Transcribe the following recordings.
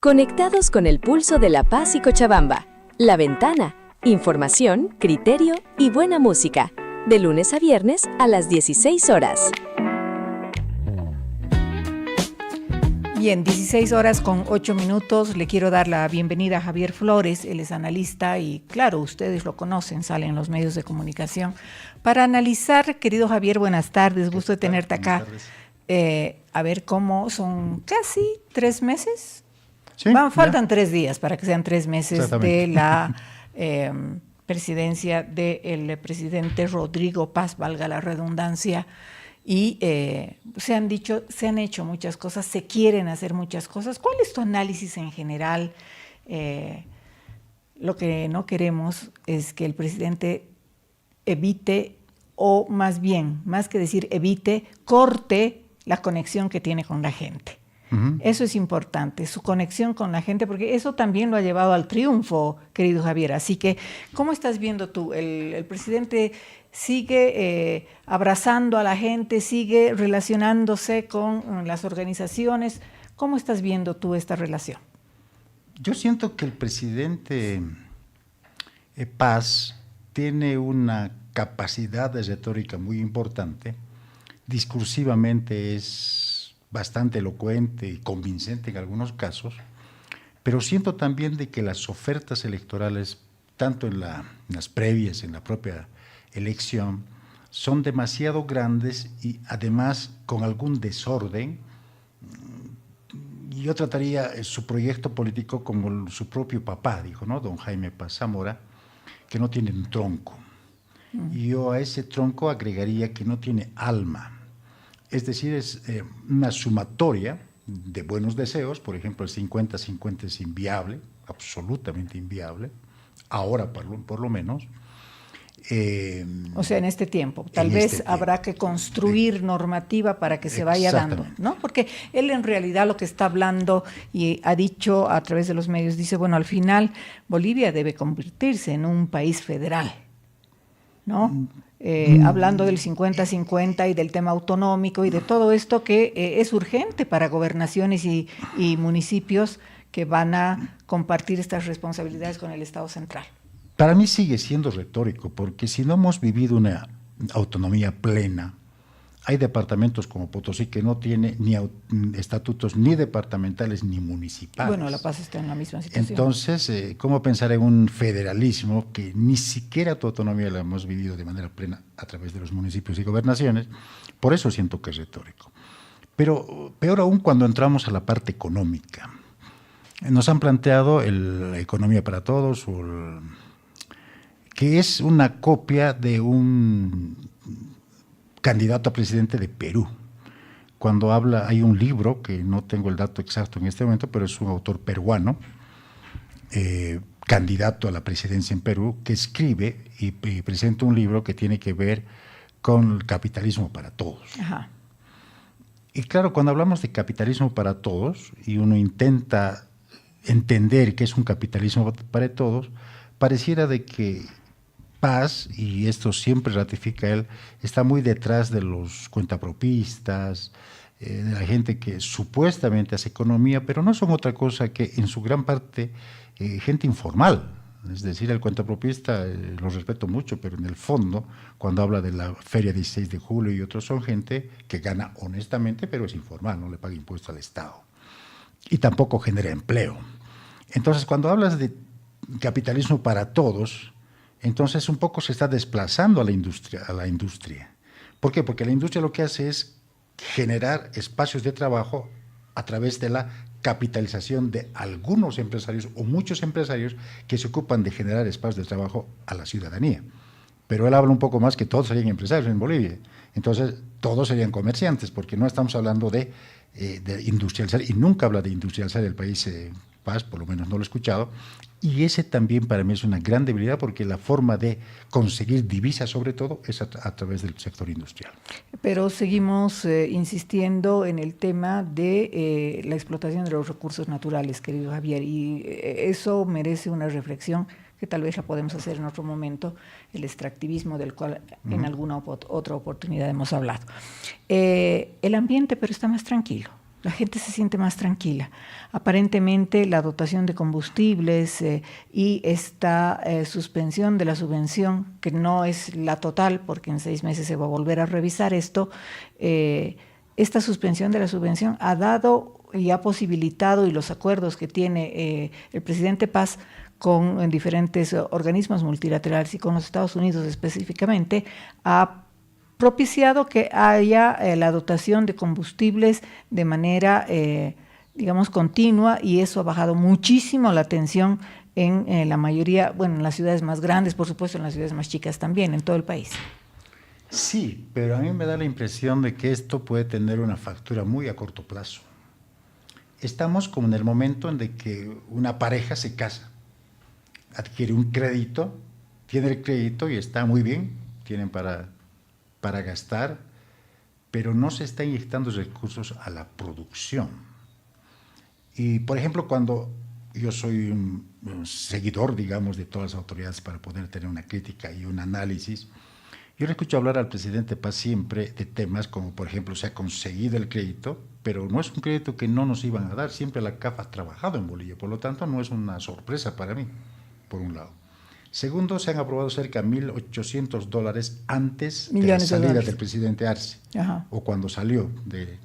Conectados con el pulso de La Paz y Cochabamba. La Ventana. Información, criterio y buena música. De lunes a viernes a las 16 horas. Bien, 16 horas con 8 minutos. Le quiero dar la bienvenida a Javier Flores. Él es analista y, claro, ustedes lo conocen, sale en los medios de comunicación. Para analizar, querido Javier, buenas tardes, gusto de tenerte acá. A ver cómo son casi 3 meses. Sí, faltan 3 días para que sean 3 meses de la presidencia del presidente Rodrigo Paz, valga la redundancia. Y se han hecho muchas cosas, se quieren hacer muchas cosas. ¿Cuál es tu análisis en general? Lo que no queremos es que el presidente evite, o más bien, más que decir evite, corte la conexión que tiene con la gente. Eso es importante, su conexión con la gente, porque eso también lo ha llevado al triunfo, querido Javier. Así que, ¿cómo estás viendo tú? El presidente sigue abrazando a la gente, sigue relacionándose con las organizaciones. ¿Cómo estás viendo tú esta relación? Yo siento que el presidente Paz tiene una capacidad de retórica muy importante. Discursivamente es bastante elocuente y convincente en algunos casos, pero siento también de que las ofertas electorales, tanto en las previas, en la propia elección, son demasiado grandes y además con algún desorden. Yo trataría su proyecto político como su propio papá, dijo, ¿no? Don Jaime Paz Zamora, que no tiene un tronco. Y yo a ese tronco agregaría que no tiene alma. Es decir, es una sumatoria de buenos deseos. Por ejemplo, el 50-50 es inviable, absolutamente inviable, ahora por lo menos. O sea, en este tiempo. Tal vez habrá que construir normativa para que se vaya dando, ¿no? Porque él en realidad lo que está hablando y ha dicho a través de los medios, dice, bueno, al final Bolivia debe convertirse en un país federal, ¿no? Hablando del 50-50 y del tema autonómico y de todo esto que es urgente para gobernaciones y municipios que van a compartir estas responsabilidades con el Estado central. Para mí sigue siendo retórico, porque si no hemos vivido una autonomía plena, hay departamentos como Potosí que no tiene ni estatutos ni departamentales ni municipales. Bueno, La Paz está en la misma situación. Entonces, ¿cómo pensar en un federalismo que ni siquiera tu autonomía la hemos vivido de manera plena a través de los municipios y gobernaciones? Por eso siento que es retórico. Pero peor aún cuando entramos a la parte económica. Nos han planteado la economía para todos, que es una copia de un candidato a presidente de Perú. Cuando habla, hay un libro, que no tengo el dato exacto en este momento, pero es un autor peruano, candidato a la presidencia en Perú, que escribe y presenta un libro que tiene que ver con el capitalismo para todos. Ajá. Y claro, cuando hablamos de capitalismo para todos, y uno intenta entender qué es un capitalismo para todos, pareciera de que Paz, y esto siempre ratifica él, está muy detrás de los cuentapropistas, de la gente que supuestamente hace economía, pero no son otra cosa que en su gran parte gente informal. Es decir, el cuentapropista lo respeto mucho, pero en el fondo, cuando habla de la Feria 16 de Julio y otros, son gente que gana honestamente, pero es informal, no le paga impuesto al Estado. Y tampoco genera empleo. Entonces, cuando hablas de capitalismo para todos, entonces un poco se está desplazando a la industria. ¿Por qué? Porque la industria lo que hace es generar espacios de trabajo a través de la capitalización de algunos empresarios o muchos empresarios que se ocupan de generar espacios de trabajo a la ciudadanía. Pero él habla un poco más que todos serían empresarios en Bolivia. Entonces, todos serían comerciantes, porque no estamos hablando de industrializar, y nunca habla de industrializar el país Paz, por lo menos no lo he escuchado, y ese también para mí es una gran debilidad, porque la forma de conseguir divisas sobre todo es a través del sector industrial. Pero seguimos insistiendo en el tema de la explotación de los recursos naturales, querido Javier, y eso merece una reflexión que tal vez la podemos hacer en otro momento, el extractivismo del cual en alguna otra oportunidad hemos hablado. El ambiente, pero está más tranquilo. La gente se siente más tranquila. Aparentemente la dotación de combustibles y esta suspensión de la subvención, que no es la total, porque en 6 meses se va a volver a revisar esto, esta suspensión de la subvención ha dado y ha posibilitado, y los acuerdos que tiene el presidente Paz con diferentes organismos multilaterales y con los Estados Unidos específicamente, ha propiciado que haya la dotación de combustibles de manera, digamos, continua, y eso ha bajado muchísimo la tensión en la mayoría, bueno, en las ciudades más grandes, por supuesto, en las ciudades más chicas también, en todo el país. Sí, pero a mí me da la impresión de que esto puede tener una factura muy a corto plazo. Estamos como en el momento en de que una pareja se casa, adquiere un crédito, tiene el crédito y está muy bien, tienen para gastar, pero no se está inyectando recursos a la producción. Y, por ejemplo, cuando yo soy un seguidor, digamos, de todas las autoridades para poder tener una crítica y un análisis, yo le escucho hablar al presidente Paz siempre de temas como, por ejemplo, se ha conseguido el crédito, pero no es un crédito que no nos iban a dar, siempre la CAF ha trabajado en Bolivia, por lo tanto no es una sorpresa para mí, por un lado. Segundo, se han aprobado cerca de $1.800 antes de la salida del presidente Arce, o cuando salió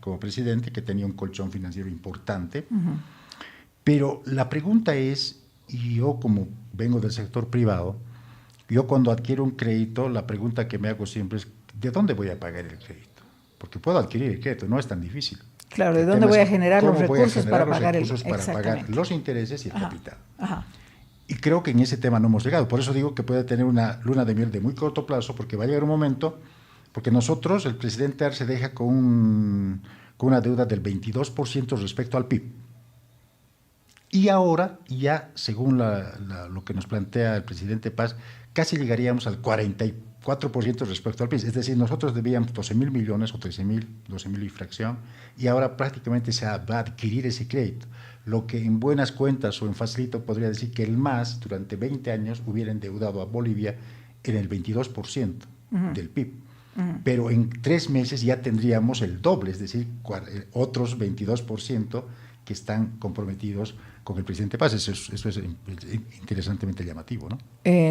como presidente, que tenía un colchón financiero importante. Pero la pregunta es, y yo como vengo del sector privado, yo cuando adquiero un crédito, la pregunta que me hago siempre es, ¿de dónde voy a pagar el crédito? Porque puedo adquirir el crédito, no es tan difícil. Claro, ¿de dónde voy a generar los recursos para pagar los intereses y el capital? Y creo que en ese tema no hemos llegado. Por eso digo que puede tener una luna de miel de muy corto plazo, porque va a llegar un momento, porque nosotros, el presidente Arce deja con una deuda del 22% respecto al PIB. Y ahora, ya según lo que nos plantea el presidente Paz, casi llegaríamos al 44% respecto al PIB. Es decir, nosotros debíamos 12.000 millones o 12.000 y fracción, y ahora prácticamente se va a adquirir ese crédito. Lo que en buenas cuentas o en facilito podría decir que el MAS durante 20 años hubiera endeudado a Bolivia en el 22% del PIB. Pero en 3 meses ya tendríamos el doble, es decir, otros 22% que están comprometidos con el presidente Paz. Eso es interesantemente llamativo, ¿no?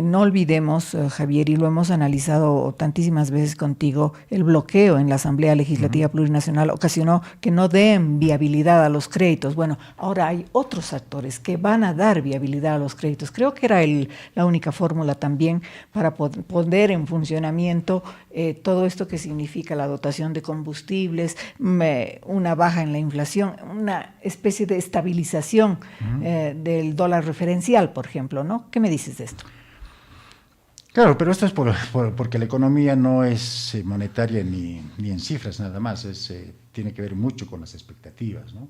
No olvidemos, Javier, y lo hemos analizado tantísimas veces contigo, el bloqueo en la Asamblea Legislativa Plurinacional ocasionó que no den viabilidad a los créditos. Bueno, ahora hay otros actores que van a dar viabilidad a los créditos. Creo que era la única fórmula también para poner en funcionamiento todo esto que significa la dotación de combustibles, una baja en la inflación, una especie de estabilización del dólar referencial, por ejemplo, ¿no? ¿Qué me dices de esto? Claro, pero esto es porque la economía no es monetaria ni en cifras nada más, tiene que ver mucho con las expectativas, ¿no?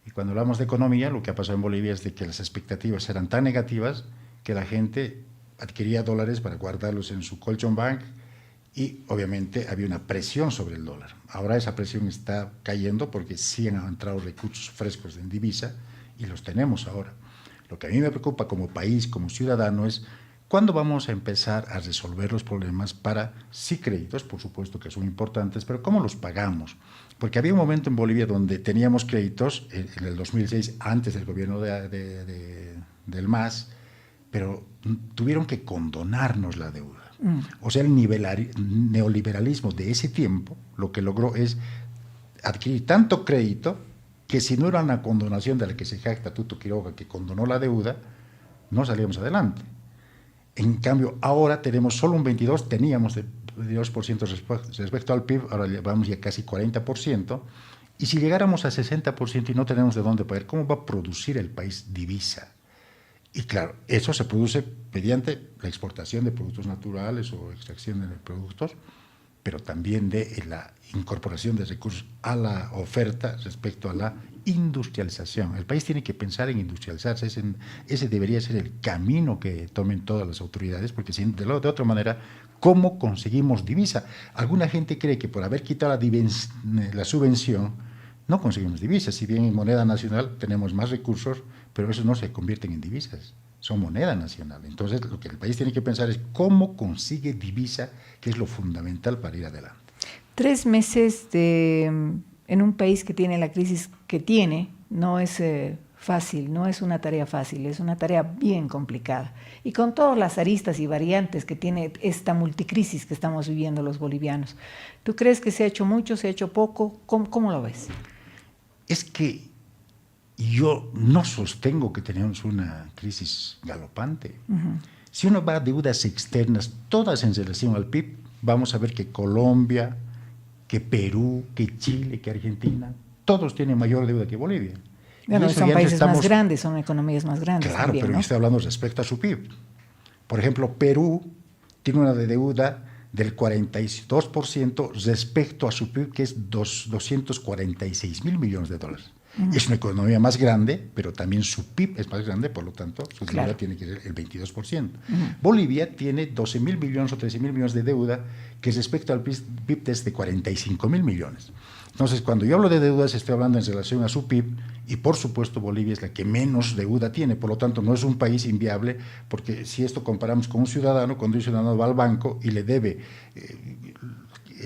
Y cuando hablamos de economía, lo que ha pasado en Bolivia es de que las expectativas eran tan negativas que la gente adquiría dólares para guardarlos en su colchón bank, y obviamente había una presión sobre el dólar. Ahora esa presión está cayendo porque sí han entrado recursos frescos en divisa y los tenemos ahora. Lo que a mí me preocupa como país, como ciudadano, es ¿cuándo vamos a empezar a resolver los problemas para, sí, créditos, por supuesto que son importantes, pero cómo los pagamos? Porque había un momento en Bolivia donde teníamos créditos, en el 2006, antes del gobierno del MAS, pero tuvieron que condonarnos la deuda. O sea, el neoliberalismo de ese tiempo lo que logró es adquirir tanto crédito que si no era una condonación de la que se jacta Tuto Quiroga, que condonó la deuda, no salíamos adelante. En cambio, ahora tenemos solo un 22%, teníamos de 22% respecto al PIB, ahora vamos ya casi 40%, y si llegáramos a 60% y no tenemos de dónde pagar, ¿cómo va a producir el país divisa? Y claro, eso se produce mediante la exportación de productos naturales o extracción de productos, pero también de la incorporación de recursos a la oferta respecto a la industrialización. El país tiene que pensar en industrializarse, ese debería ser el camino que tomen todas las autoridades, porque si de otra manera, ¿cómo conseguimos divisa? Alguna gente cree que por haber quitado la subvención, no conseguimos divisas. Si bien en moneda nacional tenemos más recursos, pero eso no se convierten en divisas, son moneda nacional. Entonces, lo que el país tiene que pensar es cómo consigue divisa, que es lo fundamental para ir adelante. 3 meses de en un país que tiene la crisis que tiene, no es fácil, no es una tarea fácil, es una tarea bien complicada. Y con todas las aristas y variantes que tiene esta multicrisis que estamos viviendo los bolivianos. ¿Tú crees que se ha hecho mucho, se ha hecho poco? ¿Cómo lo ves? Es que yo no sostengo que tenemos una crisis galopante. Si uno va a deudas externas, todas en relación al PIB, vamos a ver que Colombia, que Perú, que Chile, que Argentina, todos tienen mayor deuda que Bolivia. Bueno, son países más grandes, son economías más grandes. Claro, también, pero ¿no? yo estoy hablando respecto a su PIB. Por ejemplo, Perú tiene una deuda del 42% respecto a su PIB, que es 246.000 millones de dólares. Es una economía más grande, pero también su PIB es más grande, por lo tanto, su deuda tiene que ser el 22%. Bolivia tiene 12.000 millones o 13.000 millones de deuda, que respecto al PIB es de 45.000 millones. Entonces, cuando yo hablo de deudas, estoy hablando en relación a su PIB, y por supuesto Bolivia es la que menos deuda tiene, por lo tanto no es un país inviable, porque si esto comparamos con un ciudadano, cuando un ciudadano va al banco y le debe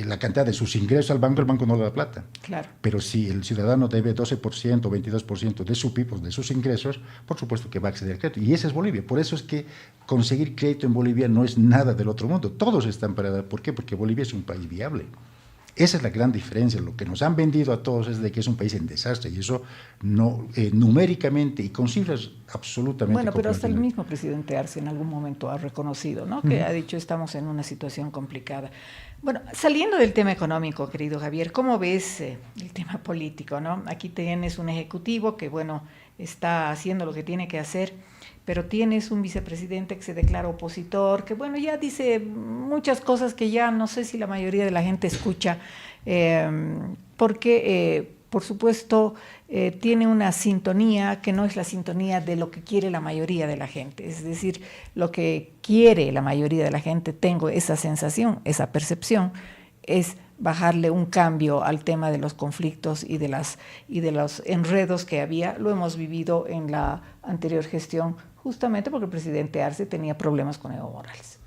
la cantidad de sus ingresos al banco, el banco no le da plata. Claro. Pero si el ciudadano debe 12% o 22% de su PIB, de sus ingresos, por supuesto que va a acceder al crédito. Y esa es Bolivia. Por eso es que conseguir crédito en Bolivia no es nada del otro mundo. Todos están parados. ¿Por qué? Porque Bolivia es un país viable. Esa es la gran diferencia. Lo que nos han vendido a todos es de que es un país en desastre, y eso no numéricamente y con cifras absolutamente. Bueno, pero hasta el mismo presidente Arce en algún momento ha reconocido, ¿no? Que ha dicho estamos en una situación complicada. Bueno, saliendo del tema económico, querido Javier, ¿cómo ves el tema político, no? Aquí tienes un ejecutivo que, bueno, está haciendo lo que tiene que hacer, pero tienes un vicepresidente que se declara opositor, que bueno, ya dice muchas cosas que ya no sé si la mayoría de la gente escucha, porque por supuesto tiene una sintonía que no es la sintonía de lo que quiere la mayoría de la gente, es decir, lo que quiere la mayoría de la gente, tengo esa sensación, esa percepción, es bajarle un cambio al tema de los conflictos y de los enredos que había. Lo hemos vivido en la anterior gestión, justamente porque el presidente Arce tenía problemas con Evo Morales.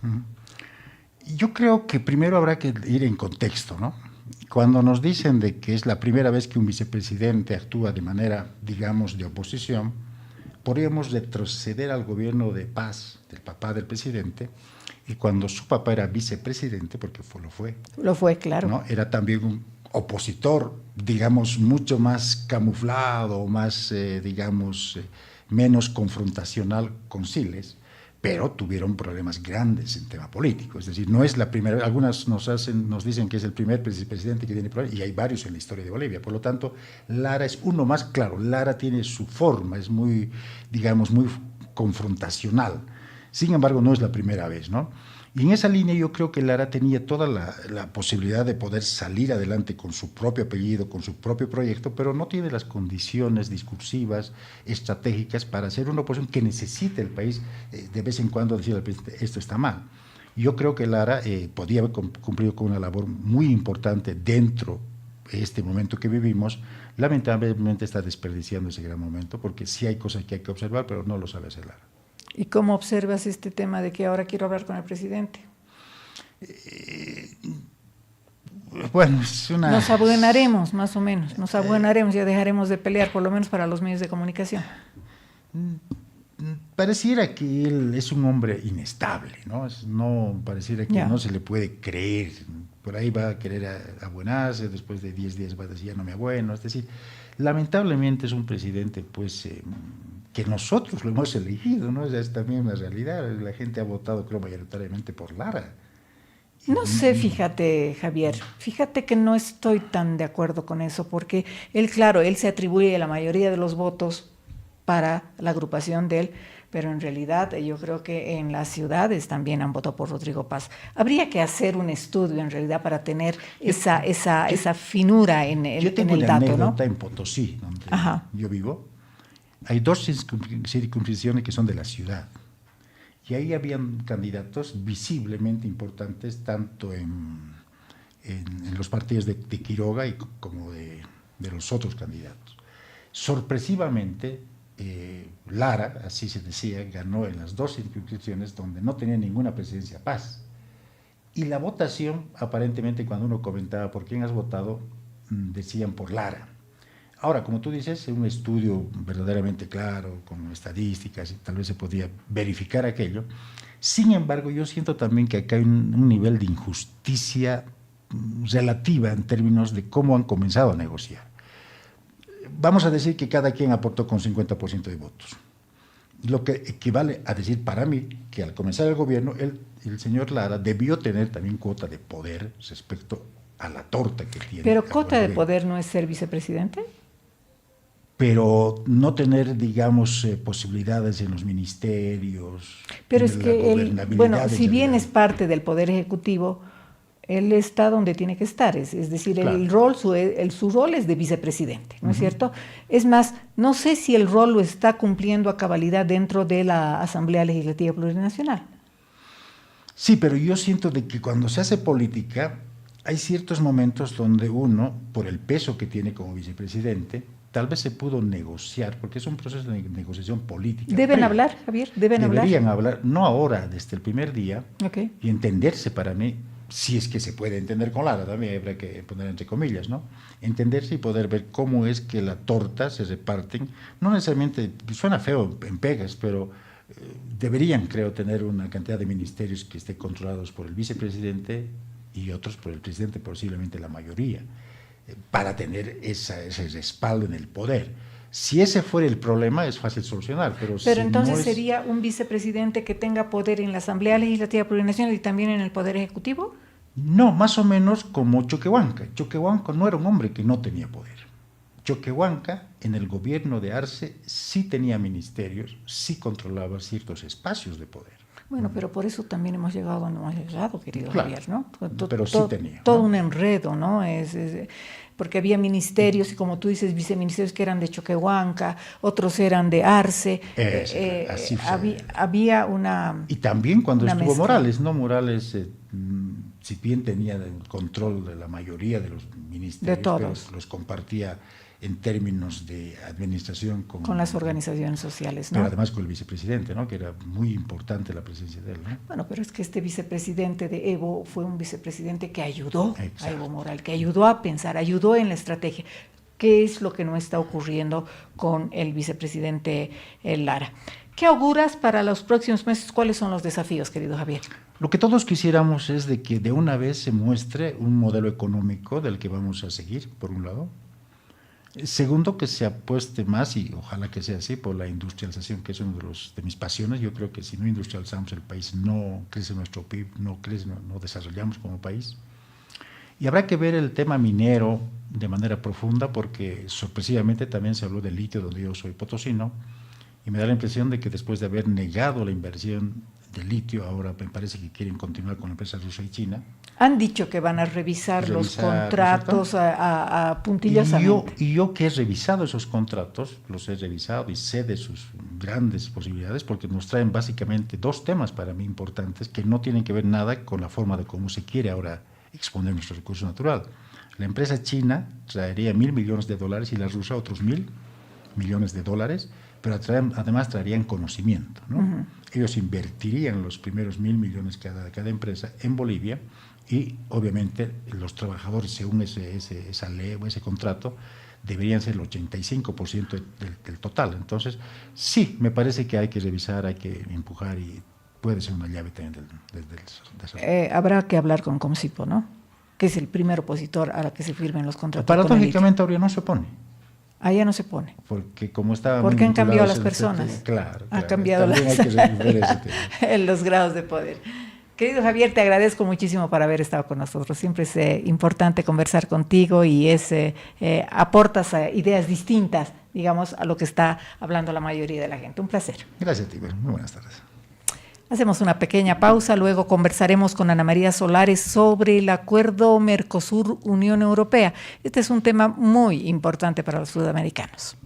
Yo creo que primero habrá que ir en contexto, ¿no? Cuando nos dicen de que es la primera vez que un vicepresidente actúa de manera, digamos, de oposición, podríamos retroceder al gobierno de Paz, del papá del presidente, y cuando su papá era vicepresidente, porque lo fue. Lo fue, claro. ¿No? Era también un opositor, digamos, mucho más camuflado, más, menos confrontacional con Siles, pero tuvieron problemas grandes en tema político. Es decir, no es la primera vez, algunas nos dicen que es el primer presidente que tiene problemas, y hay varios en la historia de Bolivia. Por lo tanto, Lara es uno más. Claro, Lara tiene su forma, es muy, digamos, muy confrontacional. Sin embargo, no es la primera vez, ¿no? Y en esa línea yo creo que Lara tenía toda la posibilidad de poder salir adelante con su propio apellido, con su propio proyecto, pero no tiene las condiciones discursivas, estratégicas para hacer una oposición que necesite el país de vez en cuando decir al presidente, esto está mal. Yo creo que Lara podía haber cumplido con una labor muy importante dentro de este momento que vivimos. Lamentablemente está desperdiciando ese gran momento, porque sí hay cosas que hay que observar, pero no lo sabe hacer Lara. ¿Y cómo observas este tema de que ahora quiero hablar con el presidente? Bueno, es una... Nos abuenaremos, más o menos, nos abuenaremos, ya dejaremos de pelear, por lo menos para los medios de comunicación. Pareciera que él es un hombre inestable, ¿no? Pareciera que no se le puede creer. Por ahí va a querer abuenarse, después de 10 días va a decir, ya no me abueno. Es decir, lamentablemente es un presidente, pues... que nosotros lo hemos elegido, ¿no? Es también una realidad. La gente ha votado, creo, mayoritariamente por Lara. No sé, fíjate, Javier, fíjate que no estoy tan de acuerdo con eso, porque él, claro, él se atribuye la mayoría de los votos para la agrupación de él, pero en realidad yo creo que en las ciudades también han votado por Rodrigo Paz. Habría que hacer un estudio en realidad para tener esa finura en el dato, ¿no? Yo tengo una anécdota en Potosí, donde yo vivo. Hay 2 circunscripciones que son de la ciudad, y ahí habían candidatos visiblemente importantes, tanto en los partidos de Quiroga como de los otros candidatos. Sorpresivamente, Lara, así se decía, ganó en las 2 circunscripciones donde no tenía ninguna presidencia Paz. Y la votación, aparentemente, cuando uno comentaba por quién has votado, decían por Lara. Ahora, como tú dices, un estudio verdaderamente claro, con estadísticas, y tal vez se podía verificar aquello. Sin embargo, yo siento también que acá hay un nivel de injusticia relativa en términos de cómo han comenzado a negociar. Vamos a decir que cada quien aportó con 50% de votos. Lo que equivale a decir para mí que al comenzar el gobierno, el señor Lara debió tener también cuota de poder respecto a la torta que tiene. ¿Pero cuota de poder no es ser vicepresidente? Pero no tener, digamos, posibilidades en los ministerios. Pero es que si bien es parte del Poder Ejecutivo, él está donde tiene que estar, es decir, claro. Su rol es de vicepresidente, ¿no es cierto? Es más, no sé si el rol lo está cumpliendo a cabalidad dentro de la Asamblea Legislativa Plurinacional. Sí, pero yo siento de que cuando se hace política, hay ciertos momentos donde uno, por el peso que tiene como vicepresidente, tal vez se pudo negociar, porque es un proceso de negociación política. ¿Deben hablar, Javier? Deberían hablar, no ahora, desde el primer día, okay. Y entenderse para mí, si es que se puede entender con Lara, también habrá que poner entre comillas, ¿no? Entenderse y poder ver cómo es que la torta se reparten, no necesariamente, suena feo en pegas, pero deberían, creo, tener una cantidad de ministerios que estén controlados por el vicepresidente y otros por el presidente, posiblemente la mayoría, para tener ese respaldo en el poder. Si ese fuera el problema, es fácil solucionar. Pero si entonces no ¿sería un vicepresidente que tenga poder en la Asamblea Legislativa Plurinacional y también en el Poder Ejecutivo? No, más o menos como Choquehuanca. Choquehuanca no era un hombre que no tenía poder. Choquehuanca, en el gobierno de Arce, sí tenía ministerios, sí controlaba ciertos espacios de poder. Bueno, pero por eso también hemos llegado donde hemos llegado, querido claro, Javier, ¿no? Pero sí tenía. Todo un enredo, ¿no? Porque había ministerios, y como tú dices, viceministerios que eran de Choquehuanca, otros eran de Arce. Así fue. Había una. Y también cuando estuvo mezcla. Morales, ¿no? Morales, si bien tenía el control de la mayoría de los ministerios, de todos. pero los compartía en términos de administración con las organizaciones sociales, ¿no? Pero además con el vicepresidente, ¿no? Que era muy importante la presencia de él, ¿no? Bueno, pero es que este vicepresidente de Evo fue un vicepresidente que ayudó Exacto. a Evo Morales, que ayudó a pensar, ayudó en la estrategia. ¿Qué es lo que no está ocurriendo con el vicepresidente Lara? ¿Qué auguras para los próximos meses? ¿Cuáles son los desafíos, querido Javier? Lo que todos quisiéramos es de que de una vez se muestre un modelo económico del que vamos a seguir, por un lado. Segundo, que se apueste más, y ojalá que sea así, por la industrialización, que es uno de mis pasiones. Yo creo que si no industrializamos el país, no crece nuestro PIB, no desarrollamos como país. Y habrá que ver el tema minero de manera profunda, porque sorpresivamente también se habló del litio, donde yo soy potosino, y me da la impresión de que después de haber negado la inversión de litio, ahora me parece que quieren continuar con la empresa rusa y china. Han dicho que van a revisar los contratos puntillosamente. Y yo que he revisado esos contratos, los he revisado y sé de sus grandes posibilidades, porque nos traen básicamente dos temas para mí importantes que no tienen que ver nada con la forma de cómo se quiere ahora exponer nuestro recurso natural. La empresa china traería $1.000 millones y la rusa otros $1.000 millones, pero además traerían conocimiento, ¿no? Uh-huh. Ellos invertirían los primeros $1.000 millones cada empresa en Bolivia, y obviamente los trabajadores, según esa ley o ese contrato, deberían ser el 85% del total. Entonces, sí, me parece que hay que revisar, hay que empujar, y puede ser una llave también del desarrollo. Habrá que hablar con Comsipo, ¿no? Que es el primer opositor a la que se firmen los contratos. Paradójicamente ahora no se opone. Ya no se pone. Porque como estaba. Porque han cambiado las personas. Claro. Han cambiado los grados de poder. Querido Javier, te agradezco muchísimo por haber estado con nosotros. Siempre es importante conversar contigo y aportas ideas distintas, digamos, a lo que está hablando la mayoría de la gente. Un placer. Gracias, Tiber. Muy buenas tardes. Hacemos una pequeña pausa, luego conversaremos con Ana María Solares sobre el acuerdo Mercosur-Unión Europea. Este es un tema muy importante para los sudamericanos.